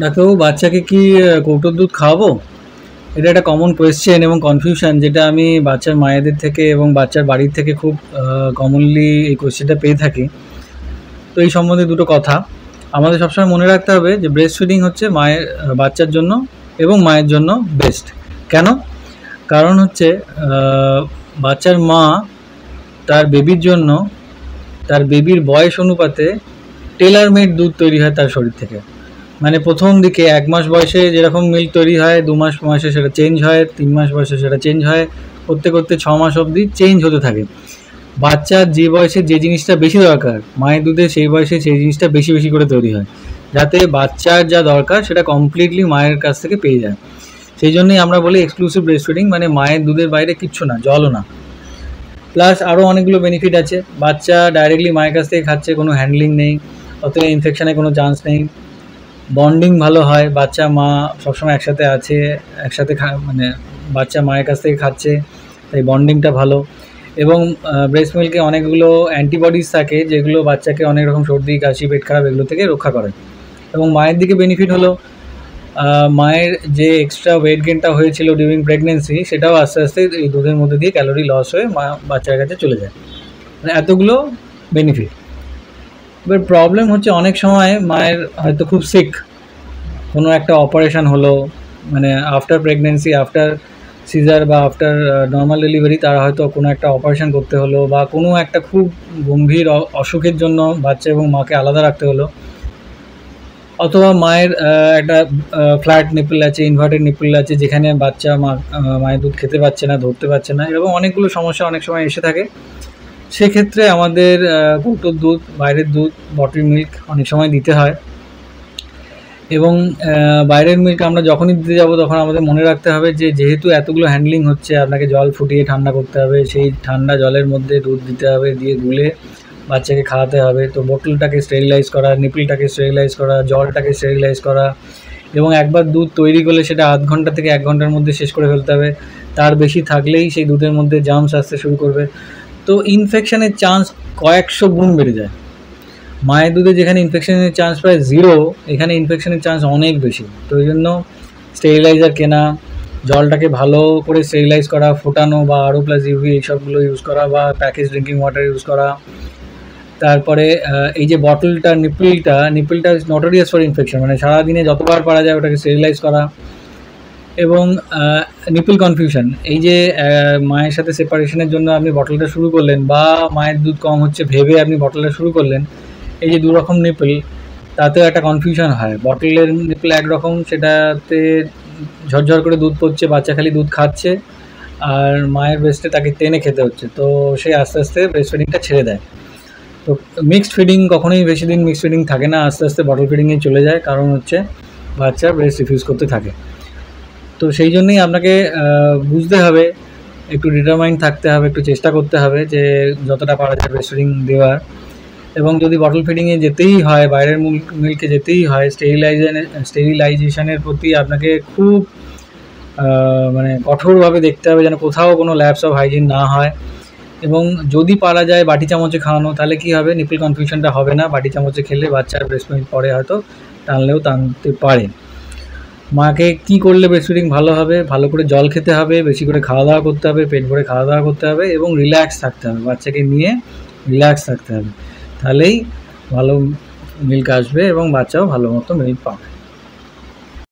ডাক্তারবাবু, বাচ্চাকে কি কৌটোর দুধ খাওয়াবো? এটা একটা কমন কোয়েশ্চেন এবং কনফিউশন, যেটা আমি বাচ্চার মায়েদের থেকে এবং বাচ্চার বাড়ির থেকে খুব কমনলি এই কোয়েশ্চেনটা পেয়ে থাকি। তো এই সম্বন্ধে দুটো কথা আমাদের সবসময় মনে রাখতে হবে যে ব্রেস্ট ফিডিং হচ্ছে মায়ের বাচ্চার জন্য এবং মায়ের জন্য বেস্ট। কেন? কারণ হচ্ছে বাচ্চার মা তার বেবির জন্য তার বেবির বয়স অনুপাতে টেলার মেড দুধ তৈরি হয় তার শরীর থেকে। মানে প্রথম দিকে 1 মাস বয়সে যেরকম মিল্ক তৈরি হয়, 2 মাস বয়সে সেটা চেঞ্জ হয়, 3 মাস বয়সে সেটা চেঞ্জ হয়, করতে করতে 6 মাস অবধি চেঞ্জ হতে থাকে। বাচ্চার যে বয়সে যে জিনিসটা বেশি দরকার মায়ের দুধে, সেই বয়সে সেই জিনিসটা বেশি বেশি করে তৈরি হয়, যাতে বাচ্চার যা দরকার সেটা কমপ্লিটলি মায়ের কাছ থেকে পেয়ে যায়। সেই জন্যই আমরা বলি এক্সক্লুসিভ ব্রেস্ট ফিডিং, মানে মায়ের দুধের বাইরে কিচ্ছু না, জলও না। প্লাস আরও অনেকগুলো বেনিফিট আছে। বাচ্চা ডাইরেক্টলি মায়ের কাছ থেকে খাচ্ছে, কোনো হ্যান্ডলিং নেই, অতএব ইনফেকশনের কোনো চান্স নেই। বন্ডিং ভালো হয়, বাচ্চা মা সবসময় একসাথে আছে, একসাথে মানে বাচ্চা মায়ের কাছ থেকে খাচ্ছে, তাই বন্ডিংটা ভালো। এবং ব্রেস্ট মিল্কে অনেকগুলো অ্যান্টিবডিজ থাকে, যেগুলো বাচ্চাকে অনেক রকম সর্দি, কাশি, পেট খারাপ এগুলো থেকে রক্ষা করে। এবং মায়ের দিকে বেনিফিট হলো মায়ের যে এক্সট্রা ওয়েট গেনটা হয়েছিল ডিউরিং প্রেগনেন্সি, সেটাও আস্তে আস্তে এই দুধের মধ্যে দিয়ে ক্যালোরি লস হয়ে মা বাচ্চার কাছে চলে যায়। মানে এতগুলো বেনিফিট। এবার প্রবলেম হচ্ছে অনেক সময় মায়ের হয়তো খুব সিক, কোনো একটা অপারেশান হলো, মানে আফটার প্রেগনেন্সি, আফটার সিজার বা আফটার নর্মাল ডেলিভারি, তারা হয়তো কোনো একটা অপারেশান করতে হলো, বা কোনো একটা খুব গম্ভীর অসুখের জন্য বাচ্চা এবং মাকে আলাদা রাখতে হলো। অথবা মায়ের একটা ফ্ল্যাট নিপল আছে, ইনভার্টেড নিপল আছে, যেখানে বাচ্চা মায়ের দুধ খেতে পাচ্ছে না, ধরতে পারছে না, এরকম অনেকগুলো সমস্যা অনেক সময় এসে থাকে। সেক্ষেত্রে আমাদের কৌটোর দুধ, বাইরের দুধ, বটল মিল্ক অনেক সময় দিতে হয়। এবং বাইরের মিল্ক আমরা যখনই দিতে যাব তখন আমাদের মনে রাখতে হবে যে যেহেতু এতগুলো হ্যান্ডলিং হচ্ছে, আপনাকে জল ফুটিয়ে ঠান্ডা করতে হবে, সেই ঠান্ডা জলের মধ্যে দুধ দিতে হবে, দিয়ে গুলে বাচ্চাকে খাওয়াতে হবে। তো বোতলটাকে স্টেরিলাইজ করা, নিপলটাকে স্টেরিলাইজ করা, জলটাকে স্টেরিলাইজ করা, এবং একবার দুধ তৈরি করলে সেটা আধ ঘন্টা থেকে 1 ঘন্টার মধ্যে শেষ করে ফেলতে হবে। তার বেশি থাকলেই সেই দুধের মধ্যে জার্মস আসতে শুরু করবে। তো ইনফেকশনের চান্স কয়েকশো গুণ বেড়ে যায়। মায়ের দুধে যেখানে ইনফেকশনের চান্স প্রায় 0, এখানে ইনফেকশনের চান্স অনেক বেশি। তো ওই জন্য স্টেরিলাইজার কেনা, জলটাকে ভালো করে স্টেরিলাইজ করা, ফোটানো বা আরও প্লাস ইউভি এইসবগুলো ইউজ করা, বা প্যাকেজ ড্রিঙ্কিং ওয়াটার ইউজ করা। তারপরে এই যে বটলটা, নিপলটা নটোরিয়াস ফর ইনফেকশন, মানে সারাদিনে যতবার পারা যায় ওটাকে স্টেরিলাইজ করা। এবং নিপল কনফিউশন, এই যে মায়ের সাথে সেপারেশনের জন্য আপনি বটলটা শুরু করলেন, বা মায়ের দুধ কম হচ্ছে ভেবে আপনি বটলটা শুরু করলেন, এই যে 2 রকম নিপল, তাতেও একটা কনফিউশন হয়। বটলের নিপল একরকম, সেটাতে ঝরঝর করে দুধ পড়ছে, বাচ্চা খালি দুধ খাচ্ছে, আর মায়ের ব্রেস্টে তাকে টেনে খেতে হচ্ছে, তো সে আস্তে আস্তে ব্রেস্ট ফিডিংটা ছেড়ে দেয়। তো মিক্সড ফিডিং কখনোই বেশি দিন মিক্সড ফিডিং থাকে না, আস্তে আস্তে বটল ফিডিংয়ে চলে যায়, কারণ হচ্ছে বাচ্চা ব্রেস্ট রিফিউজ করতে থাকে। তো সেই জন্যই আপনাকে বুঝতে হবে, একটু ডিটারমাইন্ড থাকতে হবে, একটু চেষ্টা করতে হবে যে যতটা পারা যায় ব্রেস্ট ফিডিং দেওয়ার। এবং যদি বটল ফিডিংয়ে যেতেই হয়, বাইরের মিল্কে যেতেই হয়, স্টেরিলাইজেশনের প্রতি আপনাকে খুব মানে কঠোরভাবে দেখতে হবে যেন কোথাও কোনো ল্যাপস অফ হাইজিন না হয়। এবং যদি পারা যায় বাটি চামচে খাওয়ানো, তাহলে কী হবে, নিপল কনফিউশনটা হবে না। বাটি চামচে খেলে বাচ্চার ব্রেস্ট মিল্ক পরে হয়তো টানলেও টানতে পারে। মাকে কী করলে ব্রেস্ট ফিডিং ভালো হবে? ভালো করে জল খেতে হবে, বেশি করে খাওয়া দাওয়া করতে হবে, পেট ভরে খাওয়া দাওয়া করতে হবে, এবং রিল্যাক্স থাকতে হবে, বাচ্চাকে নিয়ে রিল্যাক্স থাকতে হবে। তাহলেই ভালো মিল্ক আসবে এবং বাচ্চাও ভালো মতো মিল্ক পাবে।